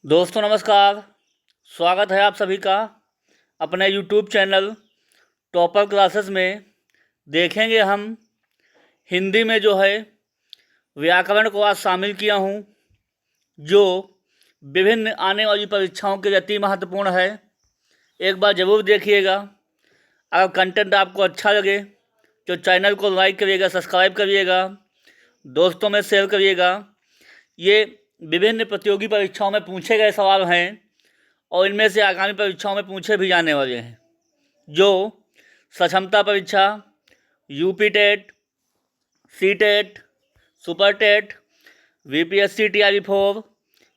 दोस्तों नमस्कार। स्वागत है आप सभी का अपने यूट्यूब चैनल टॉपर क्लासेस में। देखेंगे हम हिंदी में जो है व्याकरण को आज शामिल किया हूँ, जो विभिन्न आने वाली परीक्षाओं के लिए अति महत्वपूर्ण है। एक बार ज़रूर देखिएगा। अगर कंटेंट आपको अच्छा लगे तो चैनल को लाइक करिएगा, सब्सक्राइब करिएगा, दोस्तों में शेयर करिएगा। ये विभिन्न प्रतियोगी परीक्षाओं में पूछे गए सवाल हैं और इनमें से आगामी परीक्षाओं में पूछे भी जाने वाले हैं, जो सक्षमता परीक्षा, UP TET, C TET, super TET, VPSC TRB 4,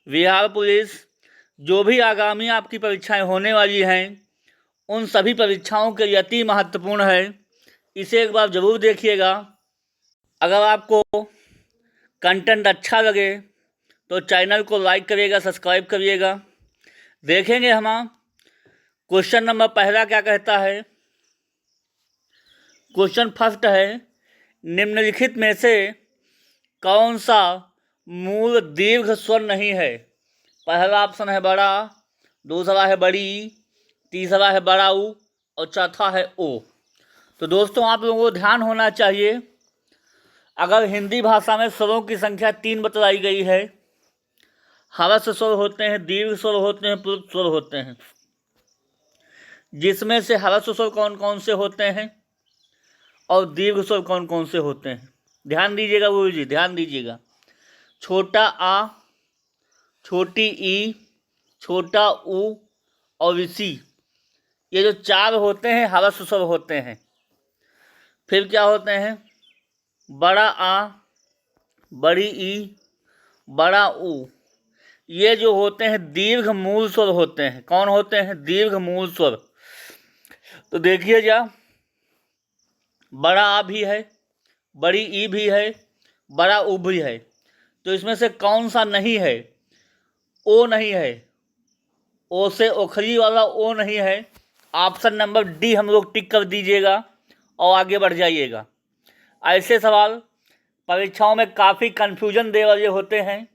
Bihar police, जो भी आगामी आपकी परीक्षाएं होने वाली हैं, उन सभी परीक्षाओं के लिए अति महत्वपूर्ण है। इसे एक बार ज़रूर देखिएगा। अगर आपको कंटेंट अच्छा लगे तो चैनल को लाइक करिएगा, सब्सक्राइब करिएगा। देखेंगे हम क्वेश्चन नंबर पहला क्या कहता है। क्वेश्चन फर्स्ट है, निम्नलिखित में से कौन सा मूल दीर्घ स्वर नहीं है। पहला ऑप्शन है बड़ा, दूसरा है बड़ी, तीसरा है बड़ा ऊ और चौथा है ओ। तो दोस्तों आप लोगों को ध्यान होना चाहिए, अगर हिंदी भाषा में स्वरों की संख्या 3 बतलाई गई है। ह्रस्व स्वर होते हैं, दीर्घ स्वर होते हैं, प्लुत स्वर होते हैं। जिसमें से ह्रस्व स्वर कौन कौन से होते हैं और दीर्घ स्वर कौन कौन से होते हैं, ध्यान दीजिएगा गुरु जी, ध्यान दीजिएगा। छोटा आ, छोटी ई, छोटा ऊ और सी, ये जो 4 होते हैं ह्रस्व स्वर होते हैं। फिर क्या होते हैं, बड़ा आ, बड़ी ई, बड़ा ऊ, ये जो होते हैं दीर्घ मूल स्वर होते हैं। कौन होते हैं, दीर्घ मूल स्वर। तो देखिए जा, बड़ा आ भी है, बड़ी ई भी है, बड़ा ऊ भी है। तो इसमें से कौन सा नहीं है, ओ नहीं है, ओ से ओखरी वाला ओ नहीं है। ऑप्शन नंबर डी हम लोग टिक कर दीजिएगा और आगे बढ़ जाइएगा। ऐसे सवाल परीक्षाओं में काफ़ी कन्फ्यूजन दे वाले होते हैं,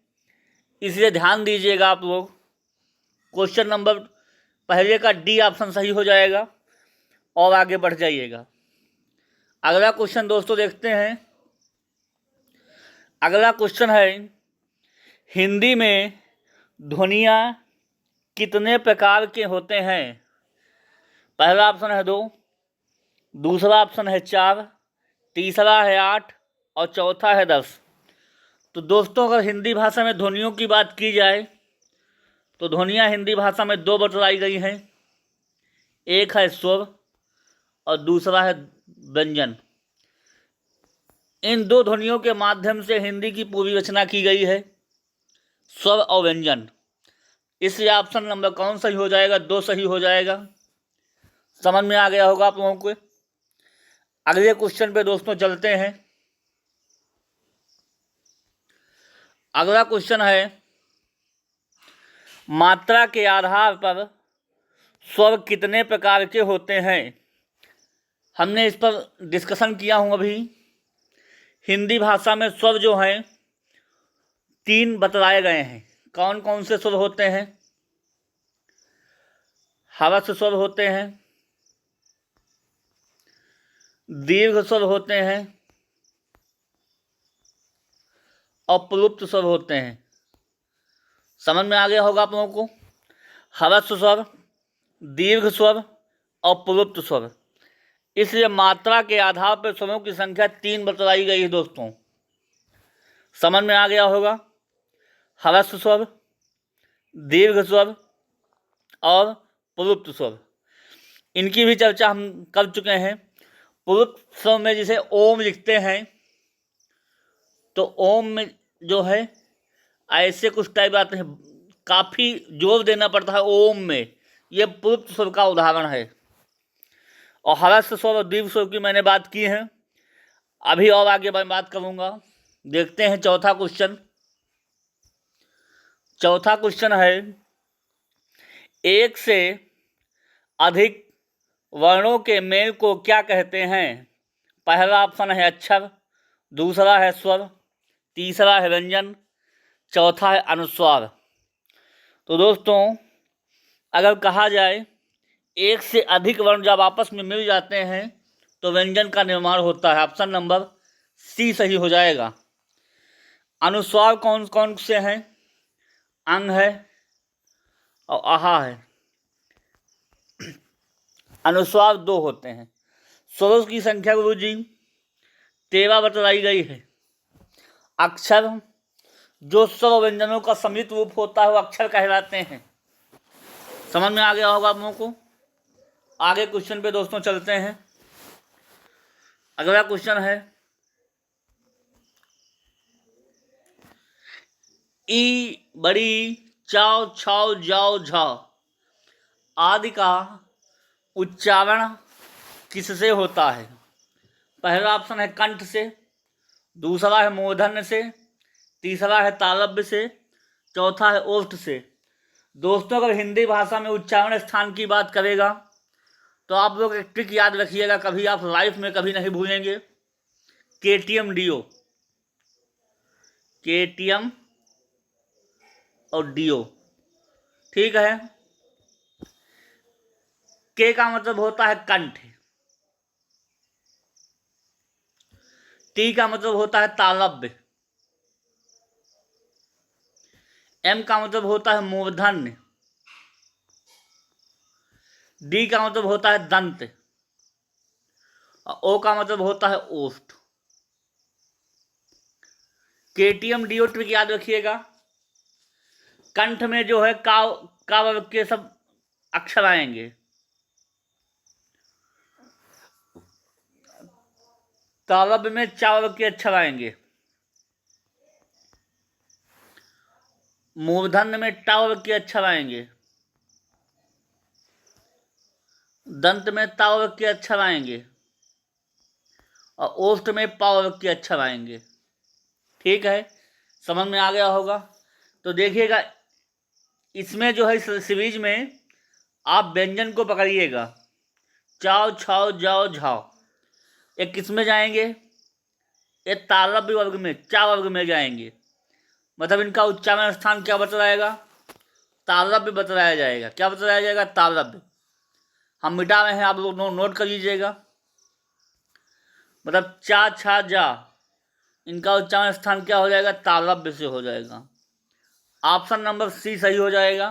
इसलिए ध्यान दीजिएगा आप लोग। क्वेश्चन नंबर पहले का डी ऑप्शन सही हो जाएगा और आगे बढ़ जाइएगा। अगला क्वेश्चन दोस्तों देखते हैं। अगला क्वेश्चन है, हिंदी में ध्वनियाँ कितने प्रकार के होते हैं। पहला ऑप्शन है 2, दूसरा ऑप्शन है 4, तीसरा है 8 और चौथा है 10। तो दोस्तों अगर हिंदी भाषा में ध्वनियों की बात की जाए तो ध्वनियाँ हिंदी भाषा में 2 बतलाई गई हैं। एक है स्वर और दूसरा है व्यंजन। इन 2 ध्वनियों के माध्यम से हिंदी की पूरी रचना की गई है, स्वर और व्यंजन। इसलिए ऑप्शन नंबर कौन सही हो जाएगा, 2 सही हो जाएगा। समझ में आ गया होगा आप लोगों को। अगले क्वेश्चन पे दोस्तों चलते हैं। अगला क्वेश्चन है, मात्रा के आधार पर स्वर कितने प्रकार के होते हैं। हमने इस पर डिस्कशन किया हूँ अभी। हिंदी भाषा में स्वर जो हैं 3 बतलाए गए हैं। कौन कौन से स्वर होते हैं, ह्रस्व स्वर होते हैं, दीर्घ स्वर होते हैं और प्लुप्त स्वर होते हैं। समझ में आ गया होगा आप लोगों को। ह्रस्व स्वर, दीर्घ स्वर और प्लुप्त स्वर। इसलिए मात्रा के आधार पर स्वरों की संख्या 3 बतलाई गई है दोस्तों। समझ में आ गया होगा। ह्रस्व स्वर, दीर्घ स्वर और प्लुप्त स्वर, इनकी भी चर्चा हम कर चुके हैं। प्लुप्त स्वर में जिसे ओम लिखते हैं, तो ओम में जो है ऐसे कुछ टाइप आते हैं, काफ़ी जोर देना पड़ता है ओम में। ये प्लुप्त स्वर का उदाहरण है। और ह्रस्व स्वर और दीर्घ स्वर की मैंने बात की है, अभी और आगे मैं बात करूँगा। देखते हैं चौथा क्वेश्चन। चौथा क्वेश्चन है, एक से अधिक वर्णों के मेल को क्या कहते हैं। पहला ऑप्शन है अक्षर, दूसरा है स्वर, तीसरा है व्यंजन, चौथा है अनुस्वार। तो दोस्तों, अगर कहा जाए एक से अधिक वर्ण जब आपस में मिल जाते हैं तो व्यंजन का निर्माण होता है। ऑप्शन नंबर सी सही हो जाएगा। अनुस्वार कौन कौन से हैं? अंग है और आहा है। अनुस्वार 2 होते हैं। स्वरों की संख्या गुरु जी 13 बतलाई गई है। अक्षर, जो स्वर व्यंजनों का सम्मिलित रूप होता है वो अक्षर कहलाते हैं। समझ में आ गया होगा आप लोगों को। आगे क्वेश्चन पे दोस्तों चलते हैं। अगला क्वेश्चन है ई बड़ी चाव छाव जाओ झाओ आदि का उच्चारण किससे होता है? पहला ऑप्शन है कंठ से, दूसरा है मूर्धन्य से, तीसरा है तालव्य से, चौथा है ओष्ठ से। दोस्तों, अगर हिंदी भाषा में उच्चारण स्थान की बात करेगा तो आप लोग एक ट्रिक याद रखिएगा, कभी आप लाइफ में कभी नहीं भूलेंगे। केटीएम डीओ, केटीएम और डीओ, ठीक है। के का मतलब होता है कंठ, टी का मतलब होता है तालव्य, एम का मतलब होता है मूर्धन्य, डी का मतलब होता है दंत और ओ का मतलब होता है ओष्ठ। केटीएम डीओ ट्रिक याद रखिएगा। कंठ में जो है का वर्ग के सब अक्षर आएंगे, तालव्य में चा वर्ग के अक्षर आएंगे, मूर्धन्य में टा वर्ग के अक्षर आएंगे, दंत में ता वर्ग के अक्षर आएंगे और ओष्ठ में पा वर्ग के अक्षर आएंगे। ठीक है, समझ में आ गया होगा। तो देखिएगा, इसमें जो है इस सीरीज में आप व्यंजन को पकड़िएगा। चाव छाव जाओ झाओ, ये किस में जाएंगे? ये तालव्य वर्ग में, चा वर्ग में जाएंगे। मतलब इनका उच्चारण स्थान क्या बतलाएगा? तालव्य बतलाया जाएगा। क्या बतलाया जाएगा? तालव्य। हम मिटा रहे हैं, आप लोग नोट कर लीजिएगा। मतलब चा छा जा, इनका उच्चारण स्थान क्या हो जाएगा? तालव्य से हो जाएगा। ऑप्शन नंबर सी सही हो जाएगा।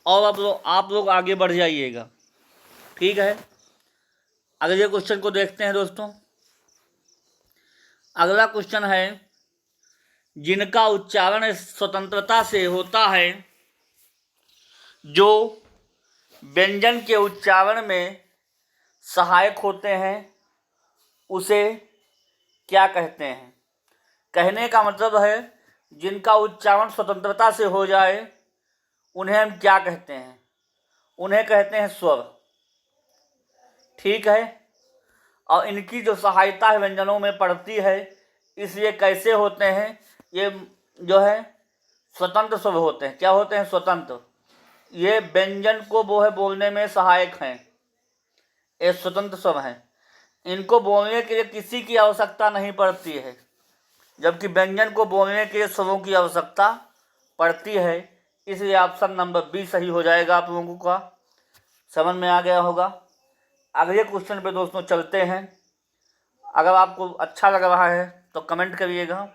और आप लोग आगे बढ़ जाइएगा। ठीक है, अगले क्वेश्चन को देखते हैं दोस्तों। अगला क्वेश्चन है, जिनका उच्चारण स्वतंत्रता से होता है, जो व्यंजन के उच्चारण में सहायक होते हैं, उसे क्या कहते हैं? कहने का मतलब है जिनका उच्चारण स्वतंत्रता से हो जाए उन्हें हम क्या कहते हैं? उन्हें कहते हैं स्वर। ठीक है, और इनकी जो सहायता है व्यंजनों में पड़ती है, इसलिए कैसे होते हैं? ये जो है स्वतंत्र स्वर होते हैं। क्या होते हैं? स्वतंत्र। ये व्यंजन को वो है बोलने में सहायक हैं, ये स्वतंत्र स्वर हैं। इनको बोलने के लिए किसी की आवश्यकता नहीं पड़ती है, जबकि व्यंजन को बोलने के लिए स्वरों की आवश्यकता पड़ती है। इसलिए ऑप्शन नंबर बी सही हो जाएगा। आप लोगों का समझ में आ गया होगा। अगले क्वेश्चन पे दोस्तों चलते हैं। अगर आपको अच्छा लग रहा है तो कमेंट करिएगा,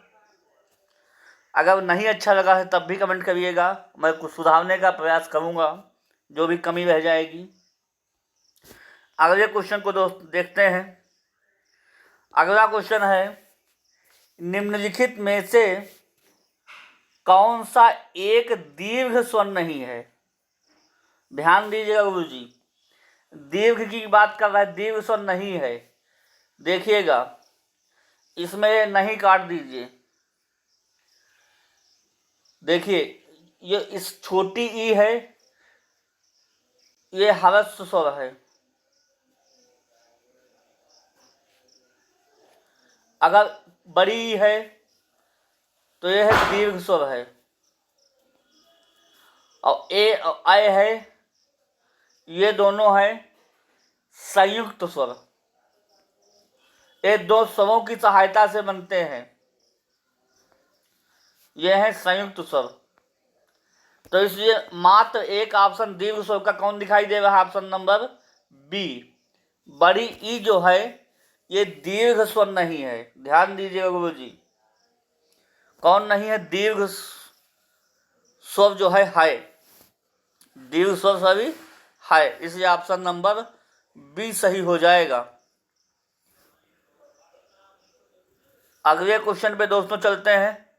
अगर नहीं अच्छा लगा है तब भी कमेंट करिएगा। मैं कुछ सुधारने का प्रयास करूँगा, जो भी कमी रह जाएगी। अगले क्वेश्चन को दोस्त देखते हैं। अगला क्वेश्चन है, निम्नलिखित में से कौन सा एक दीर्घ स्वर नहीं है? ध्यान दीजिएगा गुरु जी, दीर्घ की बात कर रहा है, दीर्घ स्वर नहीं है। देखिएगा, इसमें नहीं काट दीजिए। देखिए, ये इस छोटी ई है, ये ह्रस्व स्वर है। अगर बड़ी ई है तो यह है दीर्घ स्वर है। और ए और ऐ है, ये दोनों है संयुक्त स्वर। ये दो स्वरों की सहायता से बनते हैं, ये है संयुक्त स्वर। तो इसलिए मात्र एक ऑप्शन दीर्घ स्वर का कौन दिखाई दे रहा है? Option number B. बड़ी ई जो है ये दीर्घ स्वर नहीं है, ध्यान दीजिएगा गुरुजी। कौन नहीं है? दीर्घ स्वर जो है, दीर्घ स्वर सभी है, इसलिए ऑप्शन नंबर बी सही हो जाएगा। अगले क्वेश्चन पे दोस्तों चलते हैं।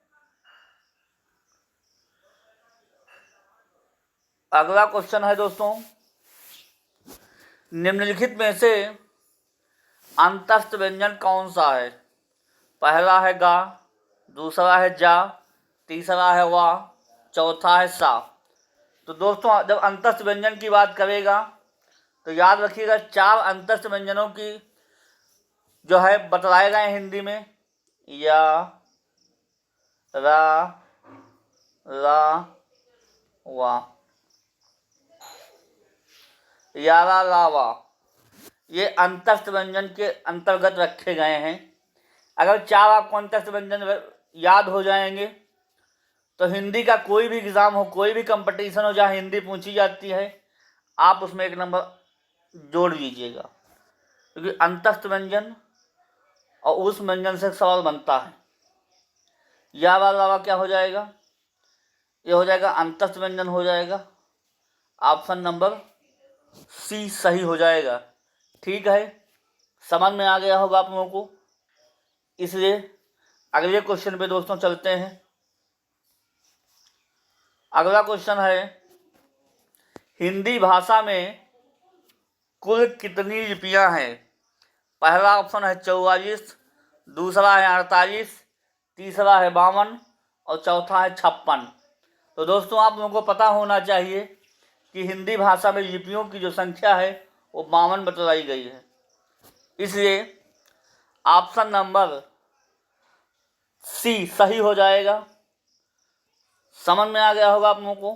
अगला क्वेश्चन है दोस्तों, निम्नलिखित में से अंतस्थ व्यंजन कौन सा है? पहला है गा, दूसरा है जा, तीसरा है वा, चौथा है सा। तो दोस्तों जब अंतस्थ व्यंजन की बात करेगा तो याद रखिएगा 4 अंतस्थ व्यंजनों की जो है बतलाए गए हिंदी में, या, रा, ला, वा, यारा, लावा, ये अंतस्थ व्यंजन के अंतर्गत रखे गए हैं। अगर 4 आपको अंतस्थ व्यंजन याद हो जाएंगे तो हिंदी का कोई भी एग्ज़ाम हो, कोई भी कंपटीशन हो जहाँ हिंदी पूछी जाती है, आप उसमें 1 नंबर जोड़ लीजिएगा, क्योंकि अंतस्थ व्यंजन और उस व्यंजन से सवाल बनता है। यारा, लावा क्या हो जाएगा? ये हो जाएगा अंतस्थ व्यंजन हो जाएगा, ऑप्शन नंबर सी सही हो जाएगा। ठीक है, समझ में आ गया होगा आप लोगों को। इसलिए अगले क्वेश्चन पे दोस्तों चलते हैं। अगला क्वेश्चन है, हिंदी भाषा में कुल कितनी लिपियां हैं? पहला ऑप्शन है 44, दूसरा है 48, तीसरा है 52 और चौथा है 56। तो दोस्तों आप लोगों को पता होना चाहिए कि हिंदी भाषा में लिपियों की जो संख्या है वो 52 बतलाई गई है। इसलिए ऑप्शन नंबर सी सही हो जाएगा। समझ में आ गया होगा आप लोगों को,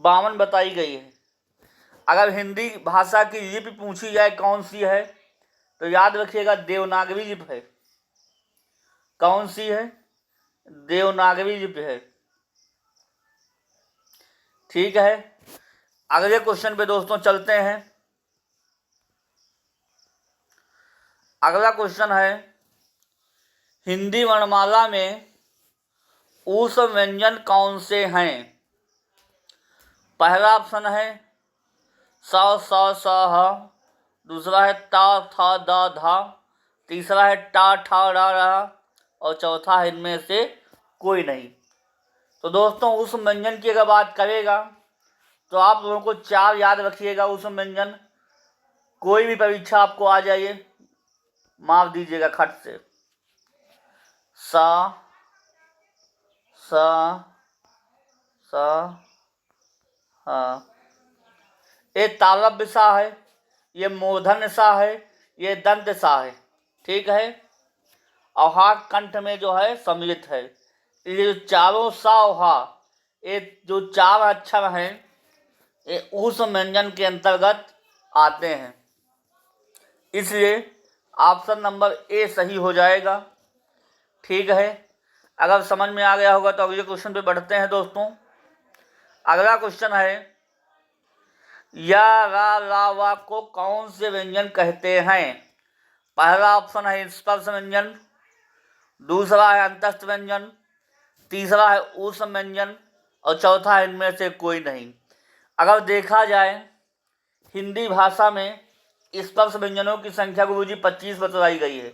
52 बताई गई है। अगर हिंदी भाषा की लिपि पूछी जाए कौन सी है तो याद रखिएगा देवनागरी लिपि है। कौन सी है? देवनागरी लिपि है। ठीक है, अगले क्वेश्चन पे दोस्तों चलते हैं। अगला क्वेश्चन है, हिंदी वर्णमाला में उस व्यंजन कौन से हैं? पहला ऑप्शन है स, स, स, ह, दूसरा है ता, था, दा, धा, तीसरा है टा, ठा, रा, रा और चौथा है इनमें से कोई नहीं। तो दोस्तों उस व्यंजन की अगर बात करेगा तो आप लोगों को 4 याद रखिएगा उस व्यंजन। कोई भी परीक्षा आपको आ जाइए, माफ दीजिएगा खट से, सा, सा, सा, हाँ, ये तालव्य सा है, ये मूर्धन्य सा है, ये दंत सा है। ठीक है, और हा कंठ में जो है सम्मिलित है। ये जो चारों सा और हा, ये जो 4 अक्षर हैं ये उस व्यंजन के अंतर्गत आते हैं। इसलिए ऑप्शन नंबर ए सही हो जाएगा। ठीक है, अगर समझ में आ गया होगा तो अगले क्वेश्चन पे बढ़ते हैं दोस्तों। अगला क्वेश्चन है, या, रा, ला, वा को कौन से व्यंजन कहते हैं? पहला ऑप्शन है स्पर्श व्यंजन, दूसरा है अंतस्थ व्यंजन, तीसरा है ऊष्म व्यंजन और चौथा है इनमें से कोई नहीं। अगर देखा जाए हिंदी भाषा में स्पर्श व्यंजनों की संख्या गुरुजी 25 बतलाई गई है,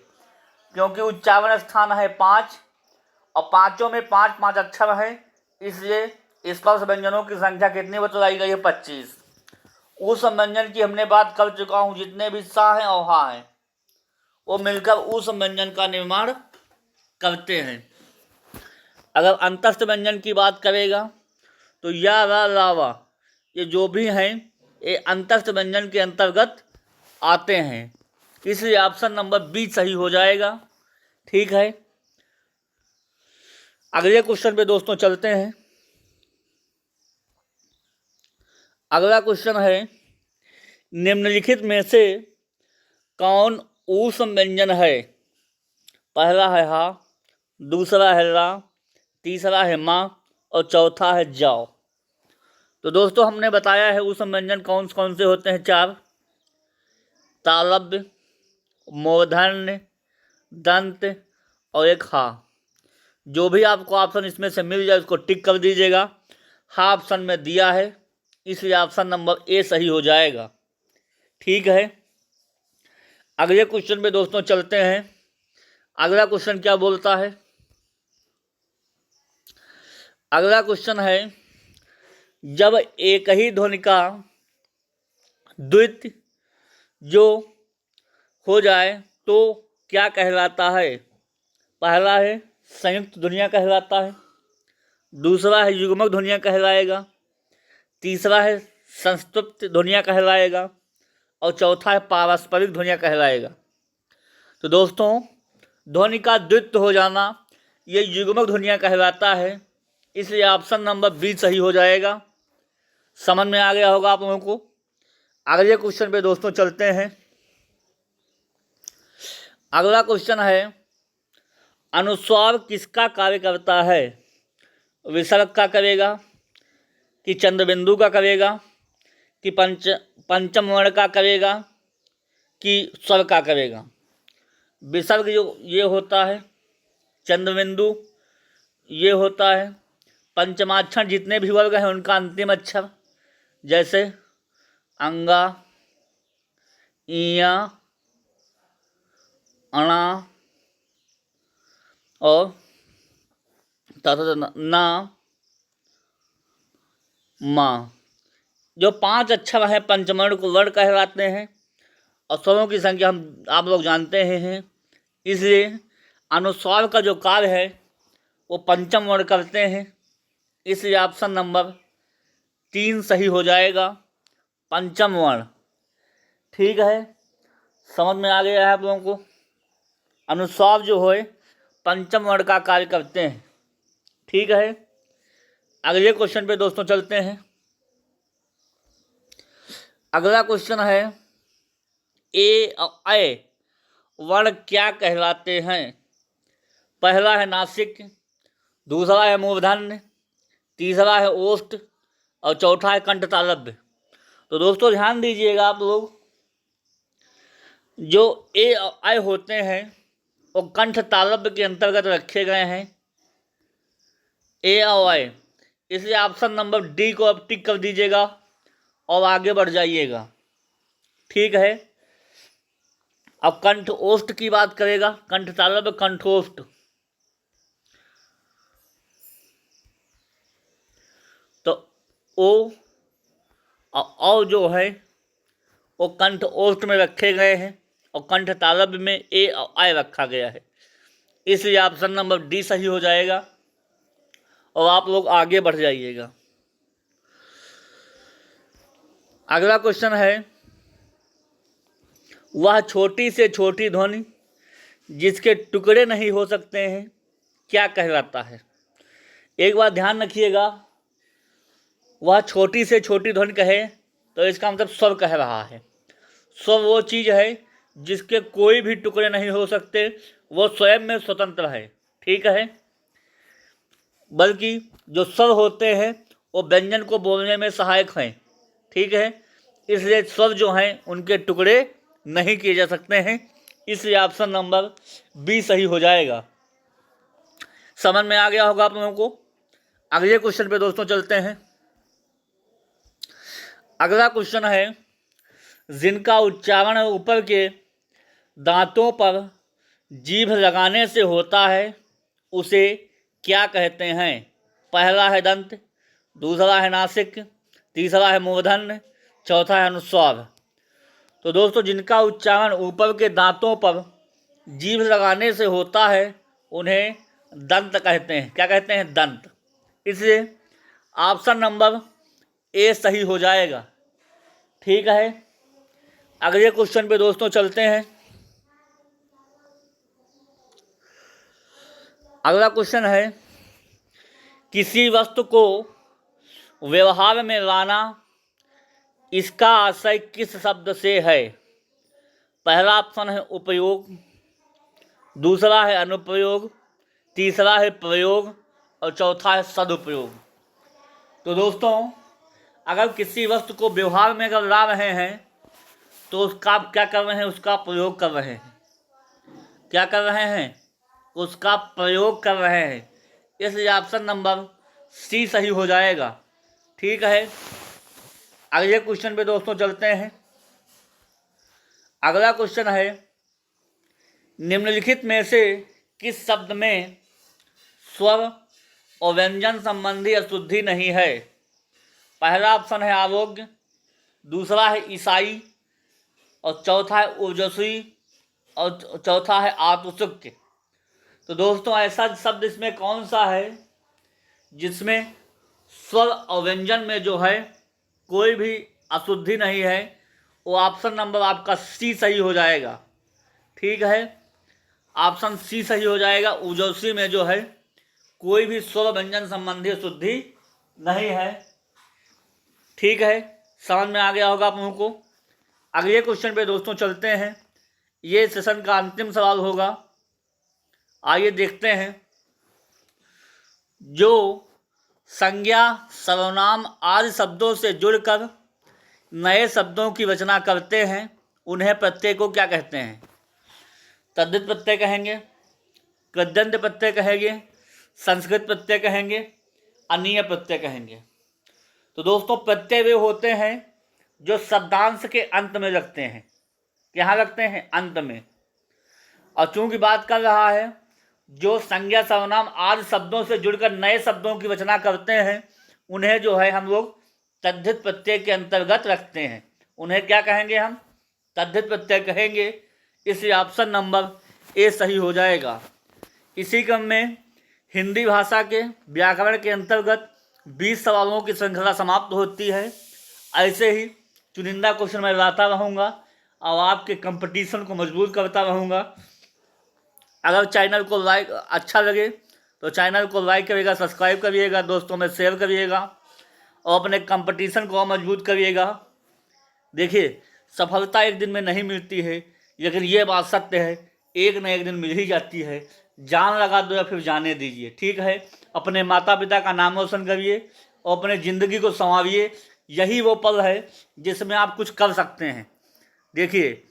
क्योंकि उच्चारण स्थान है 5 और पाँचों में 5-5 अक्षर है। इसलिए स्पर्श व्यंजनों की संख्या कितनी बतलाई गई है? 25। उस व्यंजन की हमने बात कर चुका हूँ, जितने भी सा हैं और हा हैं वो मिलकर उस व्यंजन का निर्माण करते हैं। अगर अंतस्थ व्यंजन की बात करेगा तो या, रा, ला, वा ये जो भी हैं ये अंतस्थ व्यंजन के अंतर्गत आते हैं। इसलिए ऑप्शन नंबर बी सही हो जाएगा। ठीक है, अगले क्वेश्चन पे दोस्तों चलते हैं। अगला क्वेश्चन है, निम्नलिखित में से कौन ऊष्म व्यंजन है? पहला है हा, दूसरा है रा, तीसरा है माँ और चौथा है जाओ। तो दोस्तों हमने बताया है उस व्यंजन कौन कौन से होते हैं, 4: तालव्य, मूर्धन्य, दंत और एक हा। जो भी आपको ऑप्शन इसमें से मिल जाए उसको टिक कर दीजिएगा। हा ऑप्शन में दिया है, इसलिए ऑप्शन नंबर ए सही हो जाएगा। ठीक है, अगले क्वेश्चन पे दोस्तों चलते हैं। अगला क्वेश्चन क्या बोलता है? अगला क्वेश्चन है, जब एक ही ध्वनि का द्वित जो हो जाए तो क्या कहलाता है? पहला है संयुक्त ध्वनियाँ कहलाता है, दूसरा है युग्मक ध्वनियाँ कहलाएगा, तीसरा है संस्तुप्त ध्वनियाँ कहलाएगा और चौथा है पारस्परिक ध्वनियाँ कहलाएगा। तो दोस्तों ध्वनि का द्वित्व हो जाना ये युग्मक ध्वनियाँ कहलाता है, इसलिए ऑप्शन नंबर बी सही हो जाएगा। समझ में आ गया होगा आप लोगों को। अगले क्वेश्चन पे दोस्तों चलते हैं। अगला क्वेश्चन है, अनुस्वार किसका कार्य करता है? विसर्ग का करेगा कि चंद्रबिंदु का करेगा कि पंचम वर्ण का करेगा कि स्वर का करेगा? विसर्ग जो ये होता है, चंद्रबिंदु ये होता है, पंचमाक्षर जितने भी वर्ग हैं उनका अंतिम अक्षर, जैसे अंगा, इया, अणा और तथा ना, माँ। जो 5 अक्षर हैं पंचमवर्ण को वर्ण कहलाते हैं और स्वरों की संख्या हम आप लोग जानते हैं, इसलिए अनुस्वार का जो कार्य है वो पंचम वर्ण करते हैं, इसलिए ऑप्शन नंबर 3 सही हो जाएगा, पंचम वर्ण। ठीक है, समझ में आ गया है आप लोगों को। अनुस्वार जो है पंचम वर्ण का कार्य करते हैं। ठीक है, अगले क्वेश्चन पे दोस्तों चलते हैं। अगला क्वेश्चन है, ए और ऐ वर्ण क्या कहलाते हैं? पहला है नासिक, दूसरा है मूर्धन्य, तीसरा है ओष्ठ और चौथा है कंठ तालव्य। तो दोस्तों ध्यान दीजिएगा आप लोग, जो ए और ऐ होते हैं वो कंठ तालव्य के अंतर्गत रखे गए हैं, ए और ऐ, इसलिए ऑप्शन नंबर डी को अब टिक कर दीजिएगा और आगे बढ़ जाइएगा। ठीक है, अब कंठ ओष्ठ की बात करेगा, कंठ तालव्य कंठोष्ठ। तो ओ और जो है वो कंठ ओष्ठ में रखे गए हैं और कंठ तालव्य में ए और ऐ रखा गया है, इसलिए ऑप्शन नंबर डी सही हो जाएगा और आप लोग आगे बढ़ जाइएगा। अगला क्वेश्चन है, वह छोटी से छोटी ध्वनि जिसके टुकड़े नहीं हो सकते हैं क्या कहलाता है? एक बार ध्यान रखिएगा, वह छोटी से छोटी ध्वनि कहे तो इसका मतलब स्वर कह रहा है। स्वर वो चीज़ है जिसके कोई भी टुकड़े नहीं हो सकते, वो स्वयं में स्वतंत्र है। ठीक है, बल्कि जो स्वर होते हैं वो व्यंजन को बोलने में सहायक हैं। ठीक है, इसलिए स्वर जो हैं उनके टुकड़े नहीं किए जा सकते हैं, इसलिए ऑप्शन नंबर बी सही हो जाएगा। समझ में आ गया होगा आप लोगों को। अगले क्वेश्चन पे दोस्तों चलते हैं। अगला क्वेश्चन है, जिनका उच्चारण ऊपर के दांतों पर जीभ लगाने से होता है उसे क्या कहते हैं? पहला है दंत, दूसरा है नासिक, तीसरा है मूर्धन्य, चौथा है अनुस्वार। तो दोस्तों जिनका उच्चारण ऊपर के दांतों पर जीभ लगाने से होता है उन्हें दंत कहते हैं। क्या कहते हैं? दंत। इसलिए ऑप्शन नंबर ए सही हो जाएगा। ठीक है, अगले क्वेश्चन पे दोस्तों चलते हैं। अगला क्वेश्चन है, किसी वस्तु को व्यवहार में लाना, इसका आशय किस शब्द से है? पहला ऑप्शन है उपयोग, दूसरा है अनुप्रयोग, तीसरा है प्रयोग और चौथा है सदुपयोग। तो दोस्तों अगर किसी वस्तु को व्यवहार में अगर ला रहे हैं तो उसका आप क्या कर रहे हैं, उसका प्रयोग कर रहे हैं। क्या कर रहे हैं, उसका प्रयोग कर रहे हैं। इसलिए ऑप्शन नंबर सी सही हो जाएगा। ठीक है, अगले क्वेश्चन पे दोस्तों चलते हैं। अगला क्वेश्चन है, निम्नलिखित में से किस शब्द में स्वर और व्यंजन संबंधी अशुद्धि नहीं है। पहला ऑप्शन है आरोग्य, दूसरा है ईसाई, और चौथा है ओजस्वी, और चौथा है आत्मसुख्य। तो दोस्तों ऐसा शब्द इसमें कौन सा है जिसमें स्वर और व्यंजन में जो है कोई भी अशुद्धि नहीं है। वो ऑप्शन नंबर आपका सी सही हो जाएगा। ठीक है, ऑप्शन सी सही हो जाएगा। ओजस्वी में जो है कोई भी स्वर व्यंजन संबंधी अशुद्धि नहीं है। ठीक है, समझ में आ गया होगा आप लोगों को। अगले क्वेश्चन पे दोस्तों चलते हैं। ये सेशन का अंतिम सवाल होगा। आइए देखते हैं। जो संज्ञा सर्वनाम आदि शब्दों से जुड़कर नए शब्दों की रचना करते हैं उन्हें प्रत्यय को क्या कहते हैं। तद्धित प्रत्यय कहेंगे, कृदंत प्रत्यय कहेंगे, संस्कृत प्रत्यय कहेंगे, अनीय प्रत्यय कहेंगे। तो दोस्तों प्रत्यय वे होते हैं जो शब्दांश के अंत में लगते हैं। कहाँ लगते हैं, अंत में। और चूंकि बात कर रहा है जो संज्ञा सर्वनाम आदि शब्दों से जुड़कर नए शब्दों की रचना करते हैं उन्हें जो है हम लोग तद्धित प्रत्यय के अंतर्गत रखते हैं। उन्हें क्या कहेंगे, हम तद्धित प्रत्यय कहेंगे। इसलिए ऑप्शन नंबर ए सही हो जाएगा। इसी क्रम में हिंदी भाषा के व्याकरण के अंतर्गत 20 सवालों की श्रृंखला समाप्त होती है। ऐसे ही चुनिंदा क्वेश्चन मैं लाता रहूँगा और आपके कंपटीशन को मजबूत करता रहूँगा। अगर चैनल को लाइक अच्छा लगे तो चैनल को लाइक करिएगा, सब्सक्राइब करिएगा, दोस्तों में शेयर करिएगा और अपने कंपटीशन को और मजबूत करिएगा। देखिए, सफलता एक दिन में नहीं मिलती है, लेकिन ये बात सत्य है, एक न एक दिन मिल ही जाती है। जान लगा दो या फिर जाने दीजिए। ठीक है, अपने माता पिता का नाम रोशन करिए और अपने ज़िंदगी को संवारिए। यही वो पल है जिसमें आप कुछ कर सकते हैं। देखिए,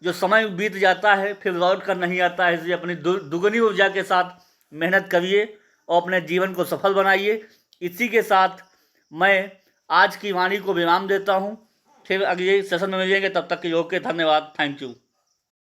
जो समय बीत जाता है फिर लौट कर नहीं आता है। इसलिए अपनी दुगनी ऊर्जा के साथ मेहनत करिए और अपने जीवन को सफल बनाइए। इसी के साथ मैं आज की वाणी को विराम देता हूँ। फिर अगले सेशन में मिलेंगे, तब तक के योग के धन्यवाद। Thank you.